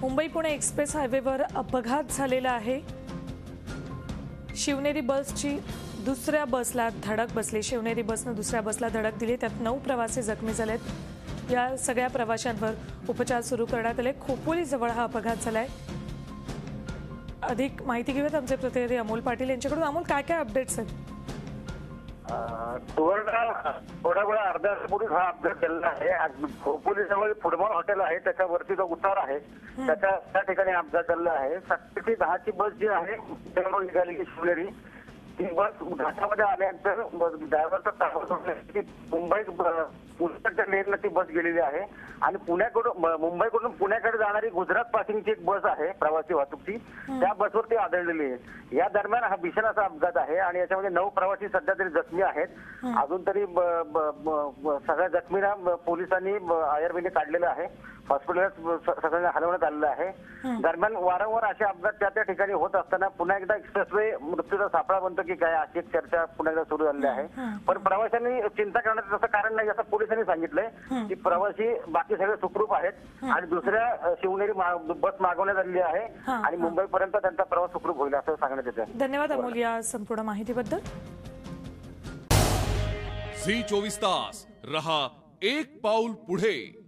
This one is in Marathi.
मुंबई पुणे एक्सप्रेस हायवेवर अपघात झालेला आहे। शिवनेरी बसची दुसऱ्या बसला धडक बसली। शिवनेरी बसने दुसऱ्या बसला धडक दिली, त्यात 9 प्रवासी जखमी झालेत। या सगळ्या प्रवाशांवर उपचार सुरू करण्यात आले। खोपोली जवळ हा अपघात झालाय। अधिक माहिती घेऊयात आमचे प्रतिनिधी अमोल पाटील यांच्याकडून। अमोल, काय काय अपडेट्स आहेत? थोडा वेळ अर्ध्या तासापूर्वी हा अपघात झालेला आहे। खोपोली जवळ फुटबॉल हॉटेल आहे, त्याच्यावरती जो उतार आहे त्या ठिकाणी अपघात झालेला आहे। 7 ते 10 ची बस जी आहे त्यामुळे निघाली शिवनेरी, ती बस घाटामध्ये आल्यानंतर ड्रायव्हरचा ताबा सोडण्यासाठी पुण्याच्या लेनला ती बस गेलेली आहे आणि मुंबईकडून पुण्याकडे जाणारी गुजरात पासिंगची एक बस आहे प्रवासी वाहतूकची, त्या बसवर ती आदळलेली आहे। या दरम्यान हा भीषण असा अपघात आहे आणि याच्यामध्ये 9 प्रवासी सध्या तरी जखमी आहेत। अजून तरी सगळ्या जखमींना पोलिसांनी आयर्वीने काढलेलं आहे, हॉस्पिटलला सगळ्यांना हलवण्यात आलेलं आहे। दरम्यान वारंवार असे अपघात त्या ठिकाणी होत असताना पुन्हा एकदा एक्सप्रेसवे मृत्यूचा सापळा बनतो की काय, अशी एक चर्चा पुन्हा एकदा सुरू झालेली आहे। पण प्रवाशांनी चिंता करण्याचं तसं कारण नाही, असं पोलिसांनी सांगितलंय की प्रवासी बाकी सगळे सुखरूप आहेत आणि दुसऱ्या शिवनेरी बस मागवण्यात आलेली आहे आणि मुंबईपर्यंत त्यांचा प्रवास सुखरूप होईल असं सांगण्यात येतं। धन्यवाद अमोल या संपूर्ण माहितीबद्दल। झी 24 तास रहा एक पाऊल पुढे।